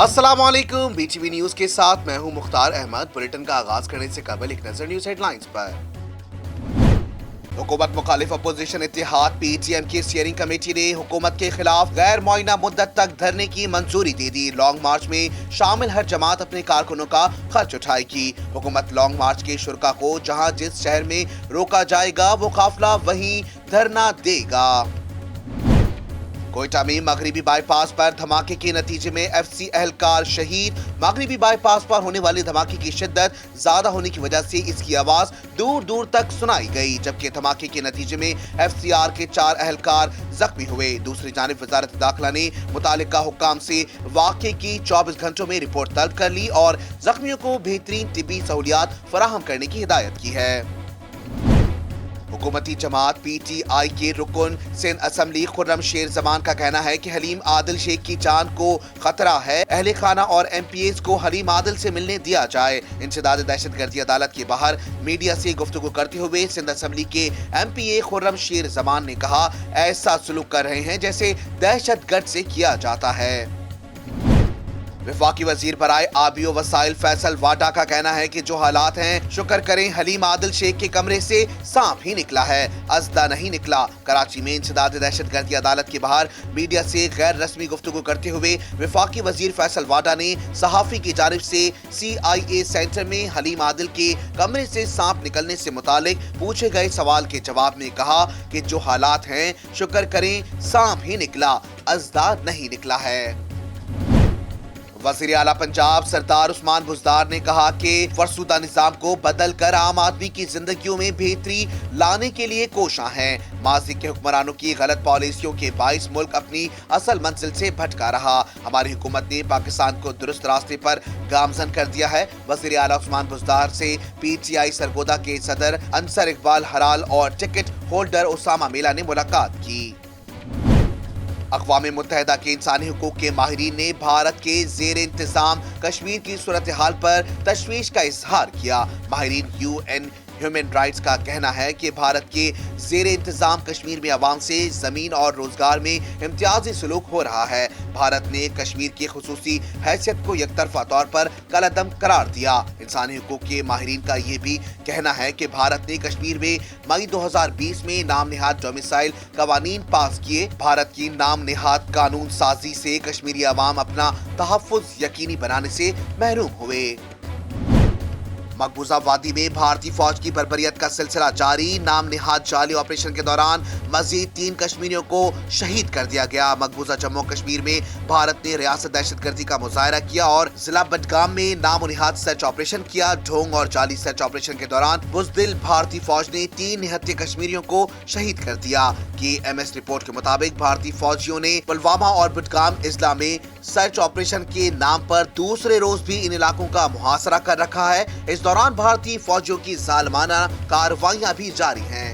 अस्सलामुअलैकुम, BTV news के साथ मैं हूं मुख्तार अहमद। बुलेटिन का आगाज करने से कबल एक नजर न्यूज हेडलाइंस पर। हुकूमत मुखालिफ अपोजिशन इत्तेहाद पीटीएम की स्टीयरिंग कमेटी ने हुकूमत के खिलाफ गैर मुआयना मुद्दत तक धरने की मंजूरी दे दी। लॉन्ग मार्च में शामिल हर जमात अपने कारकुनों का खर्च उठाएगी। हुकूमत लॉन्ग मार्च के शुरका को जहां जिस शहर में रोका जाएगा वो काफिला वहीं धरना देगा। कोयटा में मगरिबी बाईपास पर धमाके के नतीजे में एफसी एहलकार शहीद। मगरिबी बाईपास पर होने वाले धमाके की शिद्दत ज्यादा होने की वजह से इसकी आवाज दूर दूर तक सुनाई गई, जबकि धमाके के नतीजे में एफसीआर के 4 एहलकार जख्मी हुए। दूसरी जानिब वजारत दाखिला ने मुतालिका हुक्काम से वाक़े की 24 घंटों में रिपोर्ट तलब कर ली और जख्मियों को बेहतरीन तिब्बी सहूलियात फराहम करने की हिदायत की है। हुकूमती जमात पीटीआई के रुकन सिंध असम्बली खुर्रम शेर जमान का कहना है कि हलीम आदिल शेख की जान को खतरा है। अहले खाना और एमपीएस को हलीम आदिल से मिलने दिया जाए। इंसदाद दहशतगर्दी अदालत के बाहर मीडिया से गुफ्तगू करते हुए सिंध असम्बली के एमपीए खुर्रम शेर जमान ने कहा, ऐसा सलूक कर रहे हैं जैसे दहशतगर्द से किया जाता है। वफाकी वजीर बराए आबियो वसाइल फैसल वाडा का कहना है कि जो हालात हैं, शुक्र करें हलीम आदिल शेख के कमरे से सांप ही निकला है, अज़दा नहीं निकला। कराची में इंसदाद दहशतगर्दी अदालत के बाहर मीडिया से गैर रस्मी गुफ्तगू करते हुए वफाकी वजीर फैसल वाडा ने सहाफी की जानिब से CIA सेंटर में हलीम आदिल के कमरे से सांप निकलने से मुतालिक पूछे गए सवाल के जवाब में कहा कि जो हालात हैं, शुक्र करें सांप ही निकला, अज़दा नहीं निकला है। वज़ीर आला पंजाब सरदार उस्मान बुज़दार ने कहा कि फरसुदा निज़ाम को बदल कर आम आदमी की जिंदगियों में बेहतरी लाने के लिए कोशां हैं। माज़ी के हुक्मरानों की गलत पॉलिसियों के बाइस मुल्क अपनी असल मंजिल से भटका रहा। हमारी हुकूमत ने पाकिस्तान को दुरुस्त रास्ते पर गामजन कर दिया है। वज़ीर आला उस्मान बुज़दार से PTI सरगोदा के सदर अंसर इकबाल हराल और टिकट होल्डर उसामा मेला ने मुलाकात की। अक़वाम मुत्तहिदा के इंसानी हुकूक के माहिरीन ने भारत के ज़ेर इंतज़ाम कश्मीर की सूरत हाल पर तशवीश का इजहार किया। माहिरीन UN ह्यूमन राइट्स का कहना है कि भारत के ज़ेर इंतज़ाम कश्मीर में अवाम से ज़मीन और रोजगार में इम्तियाजी सलूक हो रहा है। भारत ने कश्मीर की खुसूसी हैसियत को यकतरफा तौर पर कलअदम करार दिया। इंसानी हुकूक के माहिरीन का ये भी कहना है कि भारत ने कश्मीर में मई 2020 में नाम निहाद डोमिसाइल कवानीन पास किए। भारत की नाम निहाद कानून साजी से कश्मीरी अवाम अपना तहफ़्फ़ुज़ यकीनी बनाने से महरूम हुए। मकबूजा वादी में भारतीय फौज की बर्बरियत का सिलसिला जारी। नाम निहाद जाली ऑपरेशन के दौरान मजीद 3 कश्मीरियों को शहीद कर दिया गया। मकबूजा जम्मू कश्मीर में भारत ने रियासत दहशतगर्दी का मुजाहरा किया और जिला बडगाम में नाम निहाद सर्च ऑपरेशन किया। ढोंग और जाली सर्च ऑपरेशन के दौरान बुज़दिल भारतीय फौज ने 3 निहत्थे कश्मीरियों को शहीद कर दिया। KMS रिपोर्ट के मुताबिक भारतीय फौजियों ने पुलवामा और बडगाम इजला में सर्च ऑपरेशन के नाम पर दूसरे रोज भी इन इलाकों का मुहासरा कर रखा है। इस दौरान भारतीय फौजियों की जालिमाना कार्रवाइयां भी जारी हैं।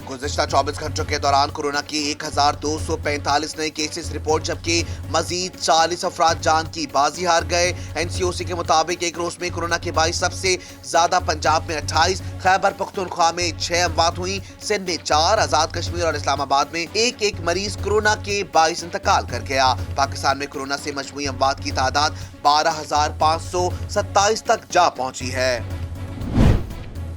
गुज़िश्ता 24 घंटों के दौरान कोरोना के 1245 नए केसेस रिपोर्ट, जबकि मजीद 40 अफराद जान की बाजी हार गए। NCOC के मुताबिक एक रोज में कोरोना के 22 सबसे ज्यादा पंजाब में 28, खैबर पख्तूनख्वा में 6 अमवात हुई, सिंध में 4, आजाद कश्मीर और इस्लामाबाद में एक मरीज कोरोना के 22 इंतकाल कर गया। पाकिस्तान में कोरोना से मजमूई अमवात की तादाद 12,527 तक जा पहुंची है।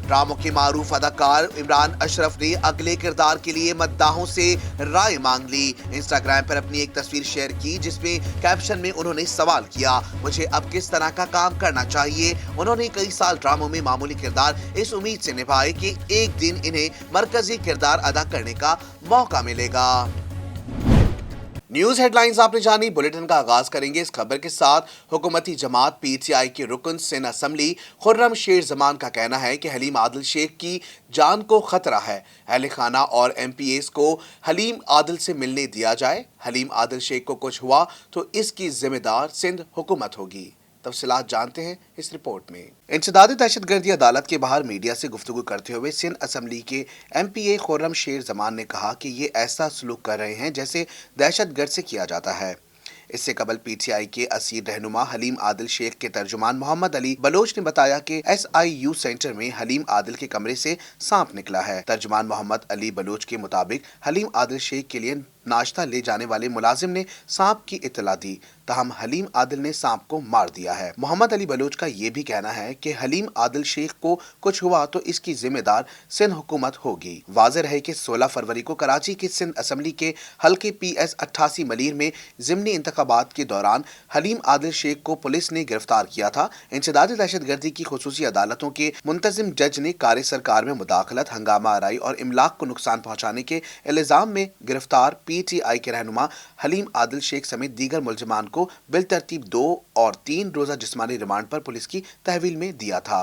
ड्रामों के मारूफ अदाकार इमरान अशरफ ने अगले किरदार के लिए मद्दाहों से राय मांग ली। इंस्टाग्राम पर अपनी एक तस्वीर शेयर की जिसमें कैप्शन में उन्होंने सवाल किया, मुझे अब किस तरह का काम करना चाहिए। उन्होंने कई साल ड्रामों में मामूली किरदार इस उम्मीद से निभाए कि एक दिन इन्हें मरकजी किरदार अदा करने का मौका मिलेगा। न्यूज हेडलाइंस आपने जानी। बुलेटिन का आगाज करेंगे इस खबर के साथ। हुकूमती जमात PTI के रुकन सिंध असम्बली खुर्रम शेर जमान का कहना है कि हलीम आदिल शेख की जान को खतरा है। अहले खाना और MPAs को हलीम आदिल से मिलने दिया जाए। हलीम आदिल शेख को कुछ हुआ तो इसकी जिम्मेदार सिंध हुकूमत होगी। तफसीलात जानते हैं इस रिपोर्ट में। इंसदाद दहशतगर्दी अदालत के बाहर मीडिया से गुफ्तगू करते हुए सिंध असम्बली के MPA खुर्रम शेर जमान ने कहा कि ये ऐसा सलूक कर रहे हैं जैसे दहशतगर्द से किया जाता है। इससे कबल PTI के असीर रहनुमा हलीम आदिल शेख के तर्जुमान मोहम्मद अली बलोच ने बताया कि SIU सेंटर में हलीम आदिल के कमरे से सांप निकला है। तर्जुमान मोहम्मद अली बलोच के मुताबिक हलीम आदिल शेख के लिए नाश्ता ले जाने वाले मुलाजिम ने सांप की इत्तला दी, तहम हलीम आदिल ने सांप को मार दिया है। मोहम्मद अली बलोच का ये भी कहना है कि हलीम आदिल शेख को कुछ हुआ तो इसकी जिम्मेदार सिंध हुकूमत होगी। वाज़ेह है कि 16 फरवरी को कराची की सिंध असम्बली के हल्के PS 88 मलीर में ज़िमनी इंतखाबात के दौरान हलीम आदिल शेख को पुलिस ने गिरफ्तार किया था। इंसदाद दहशतगर्दी की खुसूसी अदालतों के मुंतजिम जज ने कार सरकार में मुदाखलत, हंगामा आराई और इमलाक को नुकसान पहुंचाने के इल्जाम में गिरफ्तार PTI के रहनुमा हलीम आदिल शेख समेत दीगर मुलजमान को बिलतरतीब 2 और 3 रोजा जिस्मानी रिमांड पर पुलिस की तहवील में दिया था।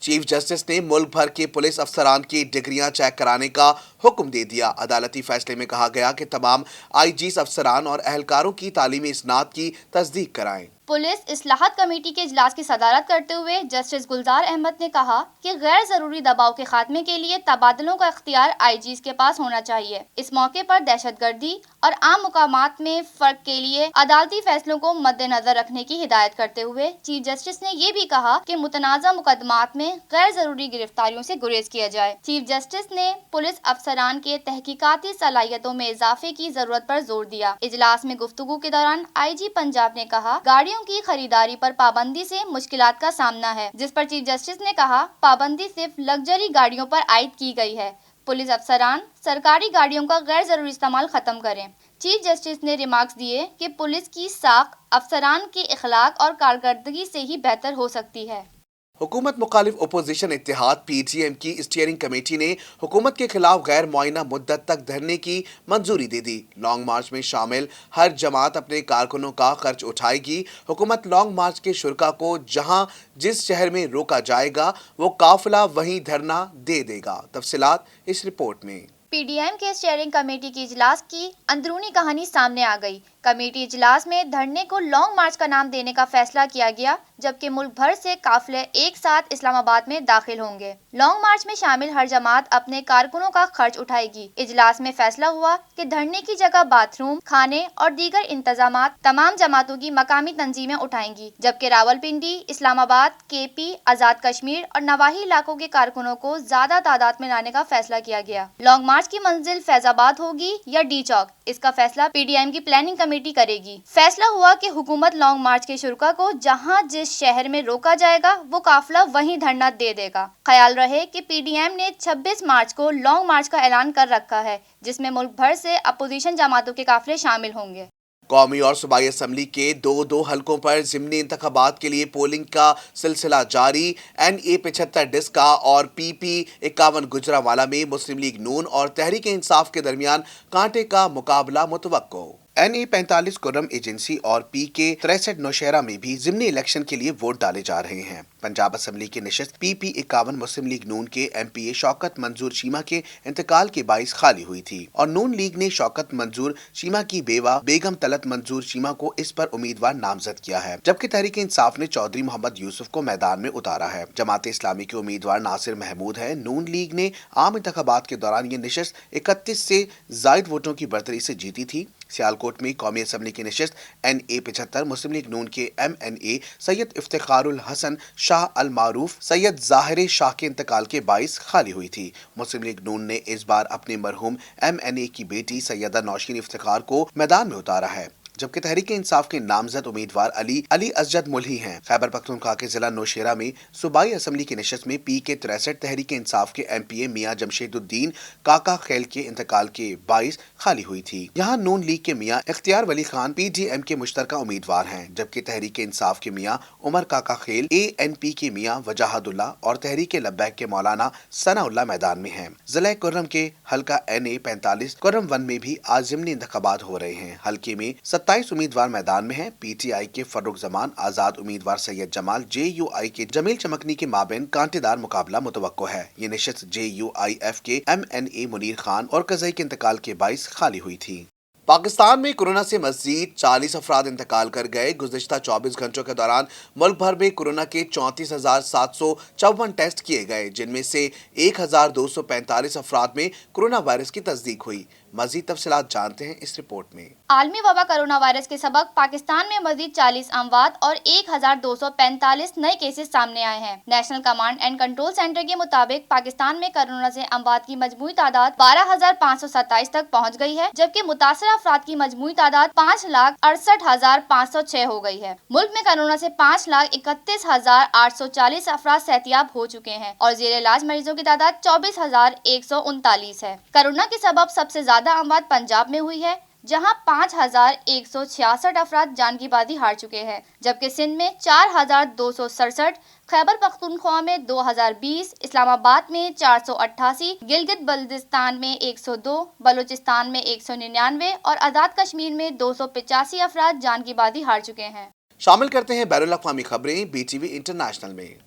चीफ जस्टिस ने मुल्क भर के पुलिस अफसरान की डिग्रियां चेक कराने का हुक्म दे दिया। अदालती फैसले में कहा गया कि तमाम IGs अफसरान और अहलकारों की तालीमी इसनाद की तस्दीक कराएं। पुलिस इस्लाहत कमेटी के इजलास की सदारत करते हुए जस्टिस गुलजार अहमद ने कहा कि गैर जरूरी दबाव के खात्मे के लिए तबादलों का इख्तियार IGs के पास होना चाहिए। इस मौके पर दहशतगर्दी और आम मुकामात में फर्क के लिए अदालती फैसलों को मद्देनजर रखने की हिदायत करते हुए चीफ जस्टिस ने ये भी कहा कि मुतनाज़ा मुकदमात में गैर जरूरी गिरफ्तारियों से गुरेज किया जाए। चीफ जस्टिस ने पुलिस अफसरान के तहकीकाती सलाहियतों में इजाफे की जरूरत पर जोर दिया। इजलास में गुफ्तगू के दौरान IG पंजाब ने कहा गाड़ियों की खरीदारी पर पाबंदी से मुश्किलात का सामना है, जिस पर चीफ जस्टिस ने कहा पाबंदी सिर्फ लग्जरी गाड़ियों पर आयद की गई है। पुलिस अफसरान सरकारी गाड़ियों का गैर जरूरी इस्तेमाल खत्म करें। चीफ जस्टिस ने रिमार्क्स दिए कि पुलिस की साख अफसरान के इखलाक और कारकर्दगी से ही बेहतर हो सकती है। हुकूमत मुखालिफ अपोजिशन इत्तेहाद PTM की स्टीयरिंग कमेटी ने हुकूमत के खिलाफ गैर मुआयना मुद्दत तक धरने की मंजूरी दे दी। लॉन्ग मार्च में शामिल हर जमात अपने कारकुनों का खर्च उठाएगी। हुकूमत लॉन्ग मार्च के शुरका को जहां जिस शहर में रोका जाएगा वो काफिला वहीं धरना दे देगा। तफसीलात इस रिपोर्ट में। PDM के स्टीयरिंग कमेटी की इजलास की अंदरूनी कहानी सामने आ गई। कमेटी इजलास में धरने को लॉन्ग मार्च का नाम देने का फैसला किया गया, जबकि मुल्क भर से काफिले एक साथ इस्लामाबाद में दाखिल होंगे। लॉन्ग मार्च में शामिल हर जमात अपने कारकुनों का खर्च उठाएगी। इजलास में फैसला हुआ कि धरने की जगह बाथरूम, खाने और दीगर इंतजामात तमाम जमातों की मकामी तंजीमें उठाएंगी, जबकि रावलपिंडी, इस्लामाबाद, KP, आजाद कश्मीर और नवाही इलाकों के कारकुनों को ज्यादा तादाद में लाने का फैसला किया गया। लॉन्ग मार्च की मंजिल फैजाबाद होगी या D चौक, इसका फैसला PDM की प्लानिंग कमेटी करेगी। फैसला हुआ कि हुकूमत लॉन्ग मार्च के शुरका को जहां जिस शहर में रोका जाएगा वो काफिला वहीं धरना दे देगा। ख्याल रहे कि PDM ने 26 मार्च को लॉन्ग मार्च का ऐलान कर रखा है, जिसमें मुल्क भर से अपोजिशन जमातों के काफिले शामिल होंगे। कौमी और सूबाई असम्बली के दो हलकों पर ज़िमनी इंतखाबात के लिए पोलिंग का सिलसिला जारी। NA 75 डिस्का और PP 51 गुजरावाला में मुस्लिम लीग नून और तहरीक इंसाफ के दरमियान कांटे का मुकाबला मुतवक्को। NA 45 कुर्रम एजेंसी और PK 63 नौशहरा में भी ज़िमनी इलेक्शन के लिए वोट डाले जा रहे हैं। पंजाब असम्बली की नशिस्त PP 51 मुस्लिम लीग नून के MPA शौकत मंजूर चीमा के इंतकाल के बाइस खाली हुई थी और नून लीग ने शौकत मंजूर चीमा की बेवा बेगम तलत मंजूर चीमा को इस पर उम्मीदवार नामजद किया है, जबकि तहरीक इंसाफ ने चौधरी मोहम्मद यूसुफ को मैदान में उतारा है। जमात इस्लामी के उम्मीदवार नासिर महमूद है। नून लीग ने आम इंतखाबात के दौरान ये नशिस्त 31 से जायद वोटों की बढ़तरी से जीती थी। सियालकोट में कौमी असम्बली की नशिस्त NA 75 मुस्लिम लीग नून के MNA सैयद इफ्तिखारुल हसन शाह अल मारूफ सैयद जाहिर शाह के इंतकाल के बाइस खाली हुई थी। मुस्लिम लीग नून ने इस बार अपने मरहूम MNA की बेटी सैयदा नौशीन इफ्तिखार को मैदान में उतारा है, जबकि तहरीक इंसाफ के नामजद उम्मीदवार अली असजद मुल्ही हैं। खैबर पख्तूनख्वा के जिला नौशेरा में सूबाई असम्बली की नशिस्त में PK 63 तहरीक इंसाफ के MPA मियां जमशेदुद्दीन काका खेल के इंतकाल के बाइस खाली हुई थी। यहाँ नून लीग के मियां इख्तियार वली खान PDM के मुश्तरका उम्मीदवार हैं, जबकि तहरीक इंसाफ के मियां उमर काका खेल, ANP के मियां वजाहदुल्ला और तहरीक लब्बैक के मौलाना सनाउल्लाह मैदान में हैं। जिला कुर्रम के हल्का NA 45 कुर्रम 1 में भी आज ज़िमनी इंतखाबात हो रहे हैं। हल्के में 27 उम्मीदवार मैदान में हैं। PTI के फर्रुख जमान, आजाद उम्मीदवार सैयद जमाल, JUI के जमील चमकनी के माबेन कांटेदार मुकाबला मुतवक्को है। ये नशिस्त JUIF के MNA मुनीर खान और कज़ई के इंतकाल के बाइस खाली हुई थी। पाकिस्तान में कोरोना से मजीद 40 अफराद इंतकाल कर गए। गुज़िश्ता 24 घंटों के दौरान मुल्क भर में कोरोना के 34,754 टेस्ट किए गए, जिनमें से 1,245 अफराद में कोरोना वायरस की तस्दीक हुई। मजीद तफसीलात जानते हैं इस रिपोर्ट में। आलमी वबा कोरोना वायरस के सबब पाकिस्तान में मजीद 40 अमवात और 1245 नए केसेस सामने आए हैं। National command and control centre के मुताबिक पाकिस्तान में कोरोना से अमवात की मजमूई तादाद 12,527 तक पहुंच गई है, जबकि मुतासरा अफराद की मजमूई तादाद 5,68,506 हो गई है। मुल्क में कोरोना से 5,31,840 अफराद सेहतियाब हो चुके हैं और जेर इलाज मरीजों की तादाद 24,139 है। कोरोना के सबब सबसे ज्यादा अमवात पंजाब में हुई है, जहां 5,166 अफराद जान की बाजी हार चुके हैं, जबकि सिंध में 4,267, खैबर पख्तूनख्वा में 2,020, इस्लामाबाद में 488, गिलगित बल्दिस्तान में 102, बलूचिस्तान में 199 और आज़ाद कश्मीर में 285 अफराद जान की बाजी हार चुके हैं। शामिल करते हैं बैरुल अक़वामी खबरें BTV इंटरनेशनल में।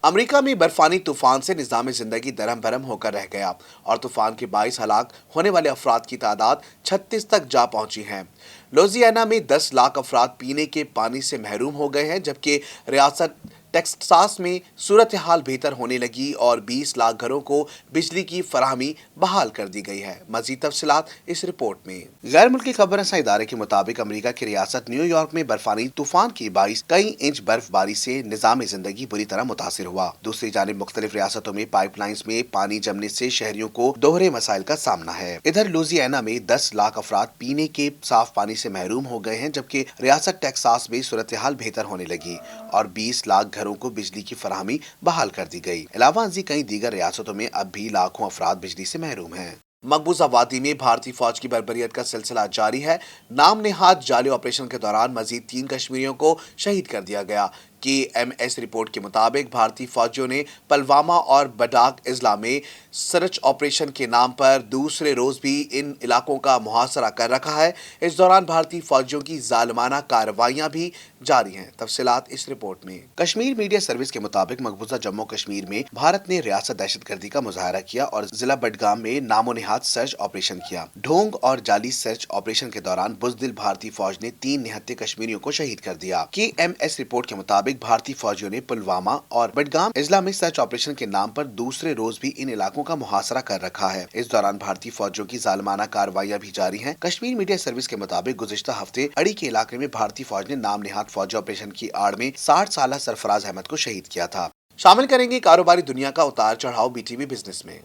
अमेरिका में बर्फानी तूफान से निज़ाम ज़िंदगी दरहम भरम होकर रह गया और तूफान के 22 हलाक होने वाले अफराद की तादाद 36 तक जा पहुंची है। लुइसियाना में 10 लाख अफराद पीने के पानी से महरूम हो गए हैं, जबकि रियासत टेक्सास में सूरत हाल बेहतर होने लगी और 20 लाख घरों को बिजली की फराहमी बहाल कर दी गई है। मजीद तफसीलात इस रिपोर्ट में। गैर मुल्की खबरसां इदारे के मुताबिक अमेरिका की रियासत न्यूयॉर्क में बर्फानी तूफान के बाइस कई इंच बर्फबारी से निजाम जिंदगी बुरी तरह मुतासिर हुआ। दूसरी जानिब मुख्तलिफ रियासतों में पाइपलाइंस में पानी जमने से शहरियों को दोहरे मसाइल का सामना है। इधर लुइसियाना में 10 लाख अफराद पीने के साफ पानी से महरूम हो गए हैं, जबकि रियासत टेक्सास में सूरत हाल बेहतर होने लगी और 20 लाख घरों को बिजली की फराहमी बहाल कर दी गई। अलावा कई दीगर रियासतों में अब भी लाखों अफराद बिजली से महरूम हैं। मकबूजा वादी में भारतीय फौज की बर्बरियत का सिलसिला जारी है। नाम नेहाद जाली ऑपरेशन के दौरान मजीद 3 कश्मीरियों को शहीद कर दिया गया। KMS रिपोर्ट के मुताबिक भारतीय फौजियों ने पुलवामा और बडाक इजला में सर्च ऑपरेशन के नाम पर दूसरे रोज भी इन इलाकों का मुहासरा कर रखा है। इस दौरान भारतीय फौजियों की जालिमाना कार्रवाइयां भी जारी हैं। तफसीलात इस रिपोर्ट में। कश्मीर मीडिया सर्विस के मुताबिक मकबूजा जम्मू कश्मीर में भारत ने रियासत दहशतगर्दी का मुजाहरा किया और जिला बडगाम में नामो निहाद सर्च ऑपरेशन किया। ढोंग और जाली सर्च ऑपरेशन के दौरान बुजदिल भारतीय फौज ने 3 निहत्थे कश्मीरियों को शहीद कर दिया। KMS रिपोर्ट के मुताबिक भारतीय फौजियों ने पुलवामा और बडगाम इजला में सर्च ऑपरेशन के नाम पर दूसरे रोज भी इन इलाकों का मुहासरा कर रखा है। इस दौरान भारतीय फौजियों की जालिमाना कार्रवाइयां भी जारी हैं। कश्मीर मीडिया सर्विस के मुताबिक गुज़िश्ता हफ्ते अड़ी के इलाके में भारतीय फौज ने नाम नेहाद फौजी ऑपरेशन की आड़ में 60 साल सरफराज अहमद को शहीद किया था। शामिल करेंगे कारोबारी दुनिया का उतार चढ़ाव BTV बिजनेस में।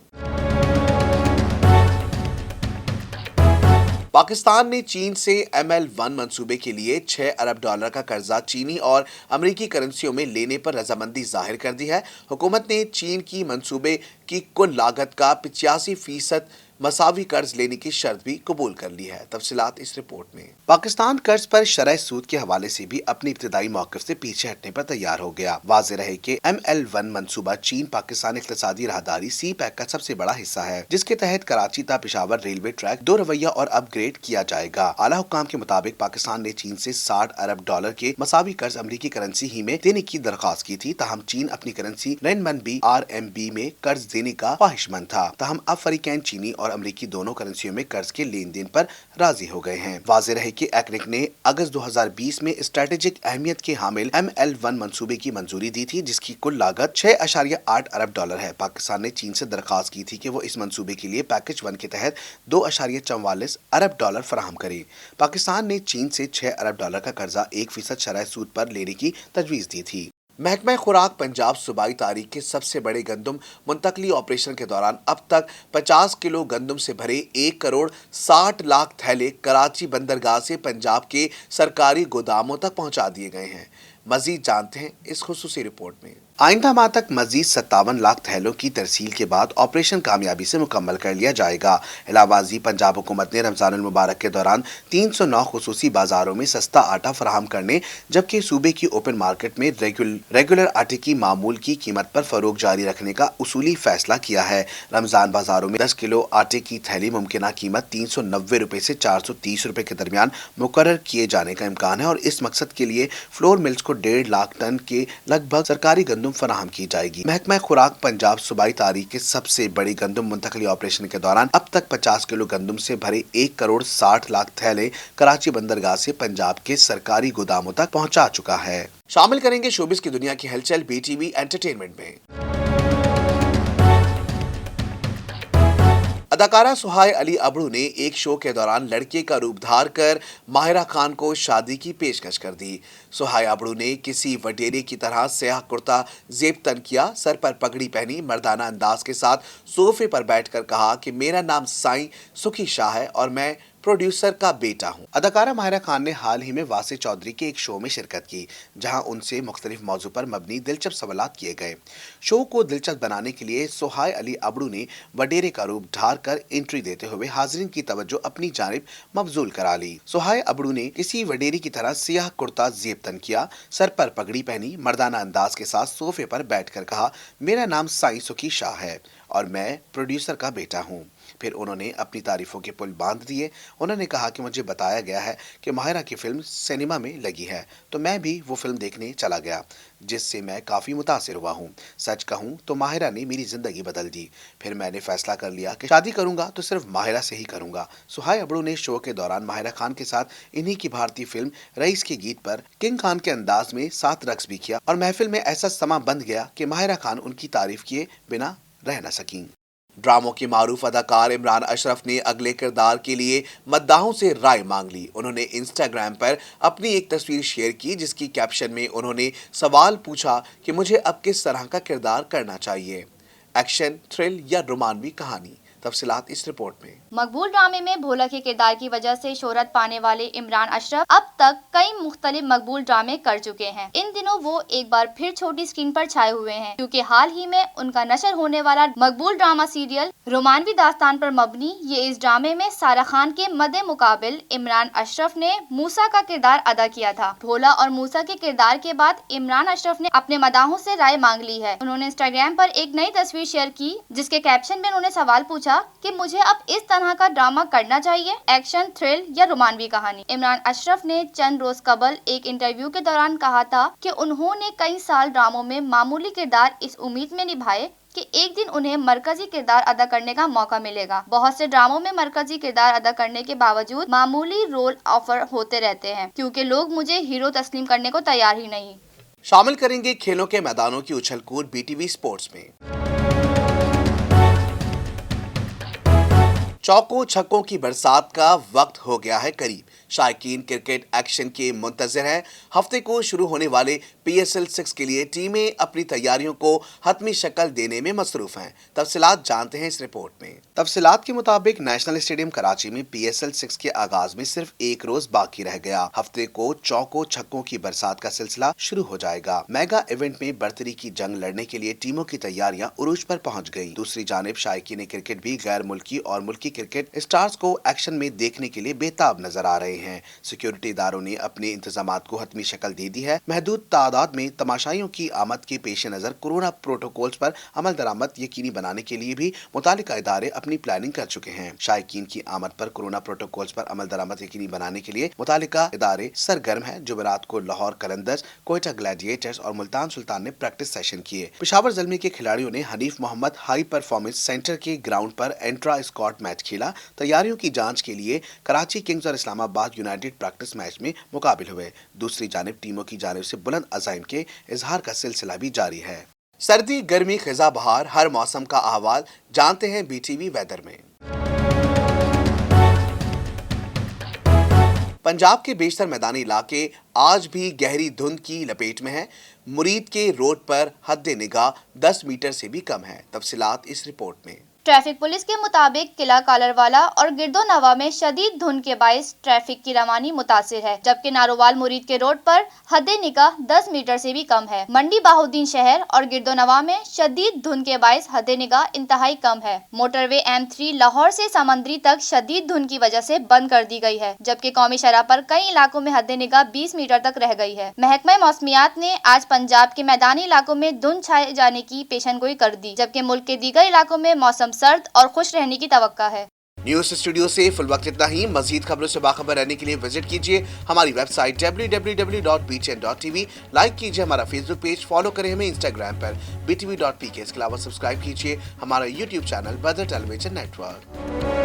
पाकिस्तान ने चीन से ML1 मंसूबे के लिए $6 अरब का कर्जा चीनी और अमेरिकी करेंसियों में लेने पर रजामंदी जाहिर कर दी है। हुकूमत ने चीन की मंसूबे की कुल लागत का 85% मसावी कर्ज लेने की शर्त भी कबूल कर ली है। तफसीलात इस रिपोर्ट में। पाकिस्तान कर्ज पर शरह सूद के हवाले से भी अपनी इब्तिदाई मौक़िफ़ से पीछे हटने पर तैयार हो गया। वाज़ेह रहे कि ML1 मंसूबा चीन पाकिस्तान इक़्तिसादी राहदारी CPEC का सबसे बड़ा हिस्सा है, जिसके तहत कराची ता पेशावर रेलवे ट्रैक 2 रवैया और अपग्रेड किया जाएगा। आला हुक्काम के मुताबिक पाकिस्तान ने चीन से $60 अरब के मसावी कर्ज अमरीकी करेंसी ही में देने की दरख्वास्त की थी। ताहम चीन अपनी करेंसी रेनमिनबी RMB में कर्ज देने का ख्वाहिशमंद था। ताहम अब फरीकैन चीनी और अमेरिकी दोनों करेंसियों में कर्ज के लेन देन पर राजी हो गए हैं। वाज़ेह रहे कि एक्निक ने अगस्त 2020 में स्ट्रेटेजिक अहमियत के हामिल ML1 मंसूबे की मंजूरी दी थी, जिसकी कुल लागत $6.8 अरब है। पाकिस्तान ने चीन से दरख्वास्त की थी कि वो इस मंसूबे के लिए पैकेज 1 के तहत $2.44 अरब फराहम करे। पाकिस्तान ने चीन से $6 अरब का कर्जा 1% शरह सूद पर लेने की तजवीज़ दी थी। महकमा खुराक पंजाब सूबाई तारीख के सबसे बड़े गंदम मुंतकली ऑपरेशन के दौरान अब तक 50 किलो गंदम से भरे 1 करोड़ 60 लाख थैले कराची बंदरगाह से पंजाब के सरकारी गोदामों तक पहुंचा दिए गए हैं। मजीद जानते हैं इस खुसूसी रिपोर्ट में। आइंदा माह तक मजीद 57 लाख थैलों की तरसील के बाद ऑपरेशन कामयाबी से मुकम्मल कर लिया जाएगा। इलाहाबादी पंजाब हुकूमत ने रमजानुल मुबारक के दौरान 309 खुसूसी बाजारों में सस्ता आटा फराहम करने, जबकि सूबे की ओपन मार्केट में रेगुलर आटे की मामूल की कीमत पर फरोग जारी रखने का उसूली फैसला किया है। रमजान बाजारों में 10 किलो आटे की थैली मुमकिना कीमत 390 रुपए से 430 रुपए के दरमियान मुकर्रर किए जाने का इम्कान है और इस मकसद के लिए फ्लोर मिल्स को 1.5 लाख टन के लगभग सरकारी गंदम फराहम की जाएगी। महकमा खुराक पंजाब सूबाई तारीख के सबसे बड़ी गंदम मुंतकली ऑपरेशन के दौरान अब तक 50 किलो गंदम से भरे 1 करोड़ 60 लाख थैले कराची बंदरगाह से पंजाब के सरकारी गोदामों तक पहुंचा चुका है। शामिल करेंगे शोबिस की दुनिया की हलचल BTV एंटरटेनमेंट में। अदाकारा सुहाय अली अबड़ू ने एक शो के दौरान लड़के का रूप धार कर माहिरा खान को शादी की पेशकश कर दी। सुहाय अबड़ू ने किसी वडेरे की तरह स्याह कुर्ता जेब तन किया, सर पर पगड़ी पहनी, मर्दाना अंदाज के साथ सोफे पर बैठकर कहा कि मेरा नाम साईं सुखी शाह है और मैं प्रोड्यूसर का बेटा हूं। अदाकारा माहिरा खान ने हाल ही में वासी चौधरी के एक शो में शिरकत की, जहां उनसे मुख्तलिफ मौजू पर मबनी दिलचस्प सवालात किए गए। शो को दिलचस्प बनाने के लिए सुहाय अली अबड़ू ने वडेरे का रूप ढार कर एंट्री देते हुए हाजिरीन की तवज्जो अपनी जानिब मबजूल करा ली। सुहाय अबड़ू ने किसी वडेरे की तरह सियाह कुर्ता जेब तन किया, सर पर पगड़ी पहनी, मर्दाना अंदाज के साथ सोफे पर बैठकर कहा, मेरा नाम साईं सुखी शाह है और मैं प्रोड्यूसर का बेटा हूं। फिर उन्होंने अपनी तारीफों के पुल बांध दिए। उन्होंने कहा कि मुझे बताया गया है कि माहिरा की फिल्म सिनेमा में लगी है, तो मैं भी वो फिल्म देखने चला गया, जिससे मैं काफ़ी मुतासिर हुआ हूँ। सच कहूँ तो माहिरा ने मेरी ज़िंदगी बदल दी। फिर मैंने फैसला कर लिया कि शादी करूँगा तो सिर्फ माहिरा से ही करूँगा। सुहाय अबड़ू ने शो के दौरान माहिरा खान के साथ इन्हीं की भारतीय फिल्म रईस के गीत पर किंग खान के अंदाज में साथ रक्स भी किया और महफिल में ऐसा समा बंध गया कि माहिरा खान उनकी तारीफ किए बिना रह न सकीं। ड्रामों के मारूफ अदाकार इमरान अशरफ ने अगले किरदार के लिए मद्दाहों से राय मांग ली। उन्होंने इंस्टाग्राम पर अपनी एक तस्वीर शेयर की, जिसकी कैप्शन में उन्होंने सवाल पूछा कि मुझे अब किस तरह का किरदार करना चाहिए, एक्शन, थ्रिल या रोमांवी कहानी। तफसीलात इस रिपोर्ट में। मकबूल ड्रामे में भोला के किरदार की वजह से शोहरत पाने वाले इमरान अशरफ अब तक कई मुख्तलिफ मकबूल ड्रामे कर चुके हैं। इन दिनों वो एक बार फिर छोटी स्क्रीन पर छाए हुए हैं, क्योंकि हाल ही में उनका नशर होने वाला मकबूल ड्रामा सीरियल रोमानवी दास्तान पर मबनी ये इस ड्रामे में सारा खान के मद्दे मुकाबिल इमरान अशरफ ने मूसा का किरदार अदा किया था। भोला और मूसा के किरदार के बाद इमरान अशरफ ने अपने मदाहों से राय मांग ली है। उन्होंने इंस्टाग्राम पर एक नई तस्वीर शेयर की, जिसके कैप्शन में उन्होंने सवाल पूछा कि मुझे अब इस तरह का ड्रामा करना चाहिए, एक्शन, थ्रिल या रोमानवी कहानी। इमरान अशरफ ने चंद रोज कबल एक इंटरव्यू के दौरान कहा था कि उन्होंने कई साल ड्रामों में मामूली किरदार इस उम्मीद में निभाए कि एक दिन उन्हें मरकजी किरदार अदा करने का मौका मिलेगा। बहुत से ड्रामों में मरकजी किरदार अदा करने के बावजूद मामूली रोल ऑफर होते रहते हैं, क्योंकि लोग मुझे हीरो तस्लीम करने को तैयार ही नहीं। शामिल करेंगे खेलों के मैदानों की उछल कूद बीटीवी स्पोर्ट्स में। चौकों छक्कों की बरसात का वक्त हो गया है करीब। शायकीन क्रिकेट एक्शन के मुंतज़िर हैं। हफ्ते को शुरू होने वाले PSL 6 के लिए टीमें अपनी तैयारियों को हतमी शक्ल देने में मसरूफ हैं। तफसीलात जानते हैं इस रिपोर्ट में। तफसीलात के मुताबिक नेशनल स्टेडियम कराची में PSL 6 के आगाज में सिर्फ एक रोज बाकी रह गया। हफ्ते को चौकों छक्कों की बरसात का सिलसिला शुरू हो जाएगा। मेगा इवेंट में बर्तरी की जंग लड़ने के लिए टीमों की तैयारियां उरूज पर पहुंच गयी। दूसरी जानिब शायकीन क्रिकेट भी गैर मुल्की और मुल्की क्रिकेट स्टार्स को एक्शन में देखने के लिए बेताब नजर आ रहे हैं। सिक्योरिटी इदारों ने अपने इंतजामात को हतमी शक्ल दे दी है। महदूद तादाद में तमाशाइयों की आमद के पेश नजर कोरोना प्रोटोकॉल्स पर अमल दरामद यकीनी बनाने के लिए भी मुतालिका इदारे अपनी प्लानिंग कर चुके हैं। शायकीन की आमद पर कोरोना प्रोटोकॉल्स पर अमल दरामद यकीनी बनाने के लिए मुतालिका इदारे सरगर्म है। जुमेरात को लाहौर कलंदर्स, कोयटा ग्लैडिएटर्स और मुल्तान सुल्तान ने प्रैक्टिस सेशन किए। पेशावर ज़ल्मी के खिलाड़ियों ने Hanif Mohammad high performance centre के ग्राउंड पर इंट्रा स्क्वाड मैच खेला। तैयारियों की जांच के लिए कराची किंग्स और इस्लामाबाद यूनाइटेड प्रैक्टिस मैच में मुकाबिल हुए। दूसरी जानिब टीमों की जानिब से बुलंद अज़ाइम के इजहार का सिलसिला भी जारी है। सर्दी, गर्मी, खिज़ा, बहार, हर मौसम का अहवाल जानते हैं BTV वेदर में। पंजाब के बेशतर मैदानी इलाके आज भी गहरी धुंध की लपेट में हैं। मुरीद के रोड पर हद निगाह 10 मीटर से भी कम है। तफसीलात इस रिपोर्ट में। ट्रैफिक पुलिस के मुताबिक किला कालरवाला और गिरदो नवा में शदीद धुंध के बायस ट्रैफिक की रवानी मुतासिर है, जबकि नारोवाल मुरीद के रोड पर हद निगाह 10 मीटर से भी कम है। मंडी बाहुद्दीन शहर और गिरदो नवा में शदीद धुंध के बायस हद निगाह इंतहाई कम है। मोटरवे M3 लाहौर से समंदरी तक शदीद धुंध की वजह से बंद कर दी गई है, जबकि कौमी शरह पर कई इलाकों में हद निगाह 20 मीटर तक रह गई है। महकमा मौसमियात ने आज पंजाब के मैदानी इलाकों में धुंध छाए जाने की पेशनगोई कर दी, जबकि मुल्क के दीगर इलाकों में मौसम सर्द और खुश रहने की तवक्का है। न्यूज स्टूडियो से फिल वक्त इतना ही। मजीद खबरों से बाखबर रहने के लिए विजिट कीजिए हमारी वेबसाइट www.btn.tv। लाइक कीजिए हमारा फेसबुक पेज, फॉलो करें हमें इंस्टाग्राम पर btv.pk। इसके अलावा सब्सक्राइब कीजिए हमारा यूट्यूब चैनल बदर टेलीविजन नेटवर्क।